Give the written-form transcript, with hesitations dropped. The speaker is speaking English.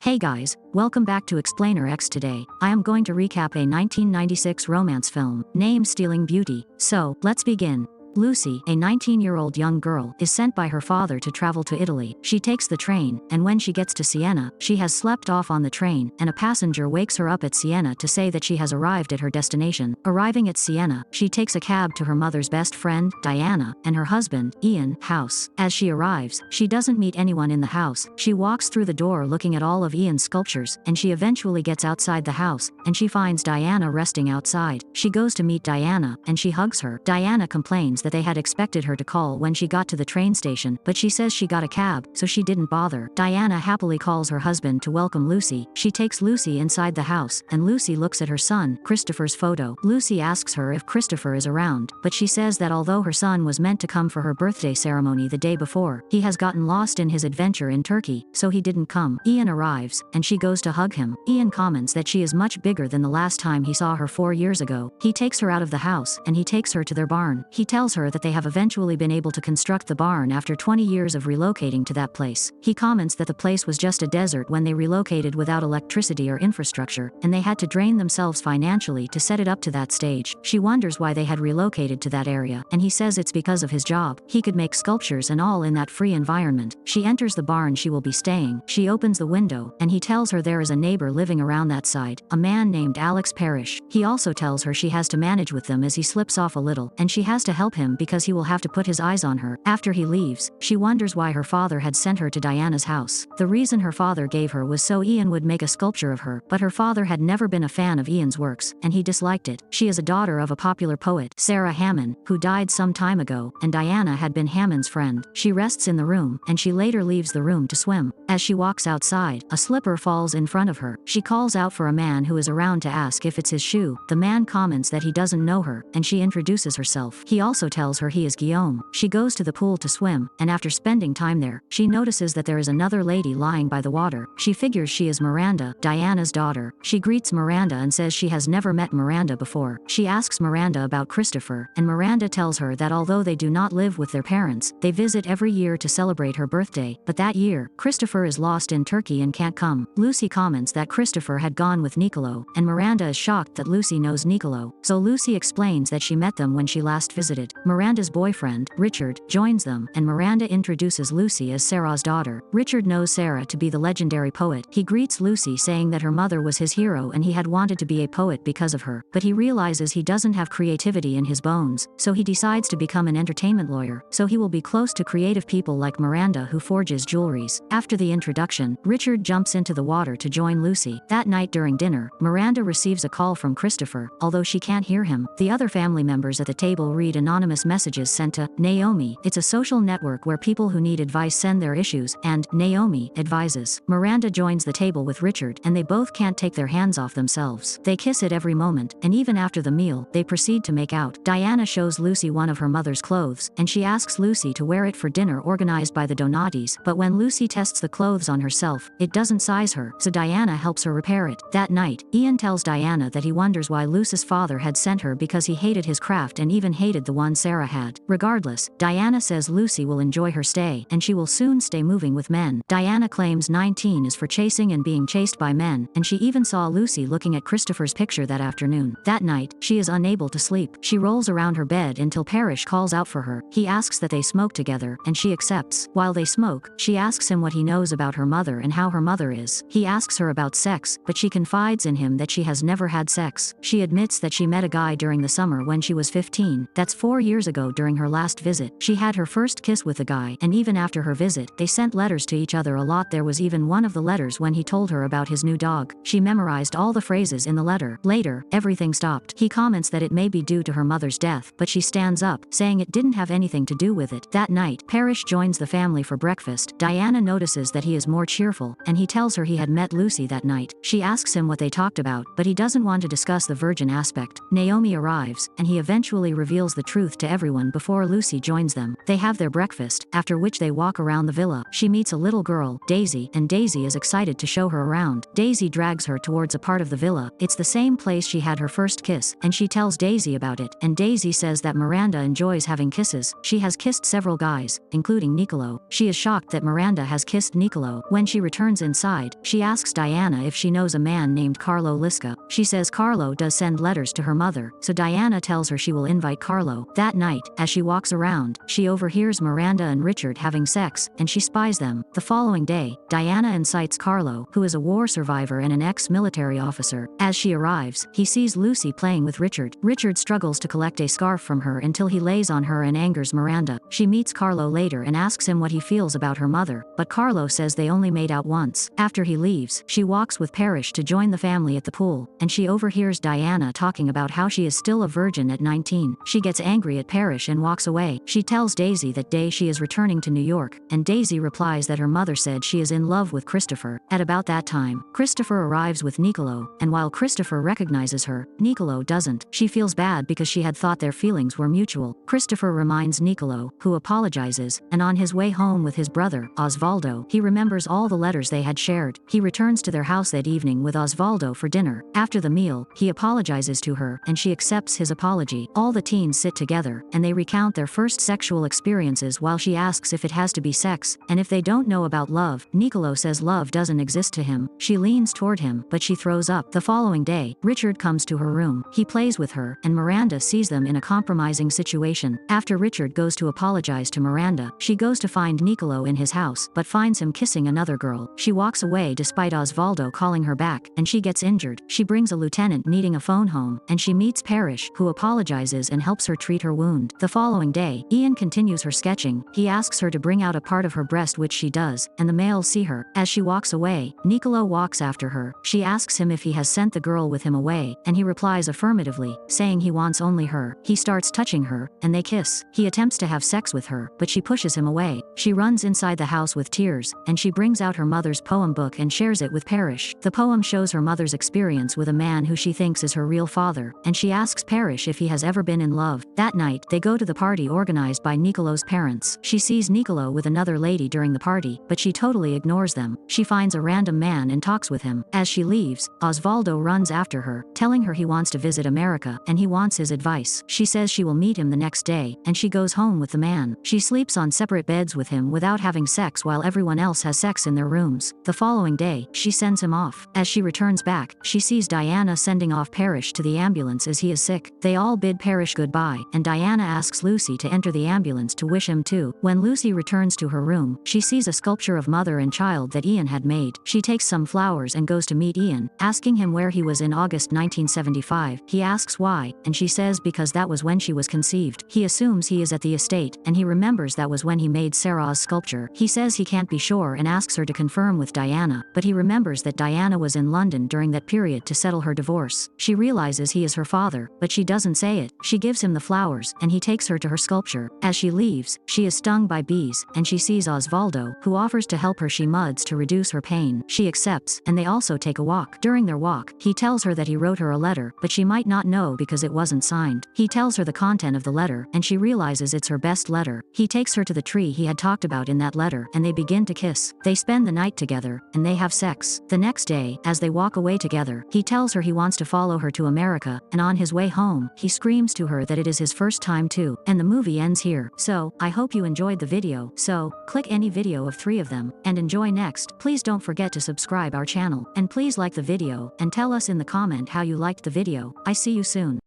Hey guys, welcome back to Explainer X. Today, I am going to recap a 1996 romance film, named Stealing Beauty. So, let's begin. Lucy, a 19-year-old young girl, is sent by her father to travel to Italy. She takes the train, and when she gets to Siena, she has slept off on the train, and a passenger wakes her up at Siena to say that she has arrived at her destination. Arriving at Siena, she takes a cab to her mother's best friend, Diana, and her husband, Ian, house. As she arrives, she doesn't meet anyone in the house. She walks through the door looking at all of Ian's sculptures, and she eventually gets outside the house, and she finds Diana resting outside. She goes to meet Diana, and she hugs her. Diana complains that they had expected her to call when she got to the train station, but she says she got a cab, so she didn't bother. Diana happily calls her husband to welcome Lucy. She takes Lucy inside the house, and Lucy looks at her son, Christopher's photo. Lucy asks her if Christopher is around, but she says that although her son was meant to come for her birthday ceremony the day before, he has gotten lost in his adventure in Turkey, so he didn't come. Ian arrives, and she goes to hug him. Ian comments that she is much bigger than the last time he saw her 4 years ago. He takes her out of the house, and he takes her to their barn. He tells her that they have eventually been able to construct the barn after 20 years of relocating to that place. He comments that the place was just a desert when they relocated without electricity or infrastructure, and they had to drain themselves financially to set it up to that stage. She wonders why they had relocated to that area, and he says it's because of his job. He could make sculptures and all in that free environment. She enters the barn she will be staying. She opens the window, and he tells her there is a neighbor living around that side, a man named Alex Parrish. He also tells her she has to manage with them as he slips off a little, and she has to help him because he will have to put his eyes on her. After he leaves, she wonders why her father had sent her to Diana's house. The reason her father gave her was so Ian would make a sculpture of her, but her father had never been a fan of Ian's works, and he disliked it. She is a daughter of a popular poet, Sarah Hammond, who died some time ago, and Diana had been Hammond's friend. She rests in the room, and she later leaves the room to swim. As she walks outside, a slipper falls in front of her. She calls out for a man who is around to ask if it's his shoe. The man comments that he doesn't know her, and she introduces herself. He also tells her he is Guillaume. She goes to the pool to swim, and after spending time there, she notices that there is another lady lying by the water. She figures she is Miranda, Diana's daughter. She greets Miranda and says she has never met Miranda before. She asks Miranda about Christopher, and Miranda tells her that although they do not live with their parents, they visit every year to celebrate her birthday, but that year, Christopher is lost in Turkey and can't come. Lucy comments that Christopher had gone with Nicolo, and Miranda is shocked that Lucy knows Nicolo, so Lucy explains that she met them when she last visited. Miranda's boyfriend, Richard, joins them, and Miranda introduces Lucy as Sarah's daughter. Richard knows Sarah to be the legendary poet. He greets Lucy saying that her mother was his hero and he had wanted to be a poet because of her, but he realizes he doesn't have creativity in his bones, so he decides to become an entertainment lawyer, so he will be close to creative people like Miranda who forges jewelries. After the introduction, Richard jumps into the water to join Lucy. That night during dinner, Miranda receives a call from Christopher. Although she can't hear him, the other family members at the table read anonymous messages sent to Naomi. It's a social network where people who need advice send their issues, and Naomi advises. Miranda joins the table with Richard, and they both can't take their hands off themselves. They kiss at every moment, and even after the meal, they proceed to make out. Diana shows Lucy one of her mother's clothes, and she asks Lucy to wear it for dinner organized by the Donatis, but when Lucy tests the clothes on herself, it doesn't size her, so Diana helps her repair it. That night, Ian tells Diana that he wonders why Lucy's father had sent her because he hated his craft and even hated the one Sarah had. Regardless, Diana says Lucy will enjoy her stay, and she will soon stay moving with men. Diana claims 19 is for chasing and being chased by men, and she even saw Lucy looking at Christopher's picture that afternoon. That night, she is unable to sleep. She rolls around her bed until Parrish calls out for her. He asks that they smoke together, and she accepts. While they smoke, she asks him what he knows about her mother and how her mother is. He asks her about sex, but she confides in him that she has never had sex. She admits that she met a guy during the summer when she was 15. That's 4 years ago during her last visit. She had her first kiss with the guy, and even after her visit, they sent letters to each other a lot. There was even one of the letters when he told her about his new dog. She memorized all the phrases in the letter. Later, everything stopped. He comments that it may be due to her mother's death, but she stands up, saying it didn't have anything to do with it. That night, Parrish joins the family for breakfast. Diana notices that he is more cheerful, and he tells her he had met Lucy that night. She asks him what they talked about, but he doesn't want to discuss the virgin aspect. Naomi arrives, and he eventually reveals the truth to everyone before Lucy joins them. They have their breakfast, after which they walk around the villa. She meets a little girl, Daisy, and Daisy is excited to show her around. Daisy drags her towards a part of the villa. It's the same place she had her first kiss, and she tells Daisy about it, and Daisy says that Miranda enjoys having kisses. She has kissed several guys, including Nicolo. She is shocked that Miranda has kissed Nicolo. When she returns inside, she asks Diana if she knows a man named Carlo Lisca. She says Carlo does send letters to her mother, so Diana tells her she will invite Carlo. That night, as she walks around, she overhears Miranda and Richard having sex, and she spies them. The following day, Diana incites Carlo, who is a war survivor and an ex-military officer. As she arrives, he sees Lucy playing with Richard. Richard struggles to collect a scarf from her until he lays on her and angers Miranda. She meets Carlo later and asks him what he feels about her mother, but Carlo says they only made out once. After he leaves, she walks with Parrish to join the family at the pool, and she overhears Diana talking about how she is still a virgin at 19. She gets angry at Parrish and walks away. She tells Daisy that she is returning to New York, and Daisy replies that her mother said she is in love with Christopher. At about that time, Christopher arrives with Nicolo, and while Christopher recognizes her, Nicolo doesn't. She feels bad because she had thought their feelings were mutual. Christopher reminds Nicolo, who apologizes, and on his way home with his brother, Osvaldo, he remembers all the letters they had shared. He returns to their house that evening with Osvaldo for dinner. After the meal, he apologizes to her, and she accepts his apology. All the teens sit together, and they recount their first sexual experiences while she asks if it has to be sex, and if they don't know about love. Nicolo says love doesn't exist to him. She leans toward him, but she throws up. The following day, Richard comes to her room. He plays with her, and Miranda sees them in a compromising situation. After Richard goes to apologize to Miranda, she goes to find Nicolo in his house, but finds him kissing another girl. She walks away despite Osvaldo calling her back, and she gets injured. She brings a lieutenant needing a phone home, and she meets Parrish, who apologizes and helps her treat her wound. The following day, Ian continues her sketching. He asks her to bring out a part of her breast, which she does, and the males see her. As she walks away, Nicolo walks after her. She asks him if he has sent the girl with him away, and he replies affirmatively, saying he wants only her. He starts touching her, and they kiss. He attempts to have sex with her, but she pushes him away. She runs inside the house with tears, and she brings out her mother's poem book and shares it with Parrish. The poem shows her mother's experience with a man who she thinks is her real father, and she asks Parrish if he has ever been in love. That night, they go to the party organized by Nicolo's parents. She sees Nicolo with another lady during the party, but she totally ignores them. She finds a random man and talks with him. As she leaves, Osvaldo runs after her, telling her he wants to visit America, and he wants his advice. She says she will meet him the next day, and she goes home with the man. She sleeps on separate beds with him without having sex while everyone else has sex in their rooms. The following day, she sends him off. As she returns back, she sees Diana sending off Parrish to the ambulance as he is sick. They all bid Parrish goodbye, and Diana asks Lucy to enter the ambulance to wish him too. When Lucy returns to her room, she sees a sculpture of mother and child that Ian had made. She takes some flowers and goes to meet Ian, asking him where he was in August 1975. He asks why, and she says because that was when she was conceived. He assumes he is at the estate, and he remembers that was when he made Sarah's sculpture. He says he can't be sure and asks her to confirm with Diana, but he remembers that Diana was in London during that period to settle her divorce. She realizes he is her father, but she doesn't say it. She gives him the flowers, and he takes her to her sculpture. As she leaves, she is stung by bees, and she sees Osvaldo, who offers to help her. She muds to reduce her pain. She accepts, and they also take a walk. During their walk, he tells her that he wrote her a letter, but she might not know because it wasn't signed. He tells her the content of the letter, and she realizes it's her best letter. He takes her to the tree he had talked about in that letter, and they begin to kiss. They spend the night together, and they have sex. The next day, as they walk away together, he tells her he wants to follow her to America, and on his way home, he screams to her that it is his first time too. And the movie ends here. So, I hope you enjoyed the video, so, click any video of 3 of them, and enjoy next. Please don't forget to subscribe our channel, and please like the video, and tell us in the comment how you liked the video. I see you soon.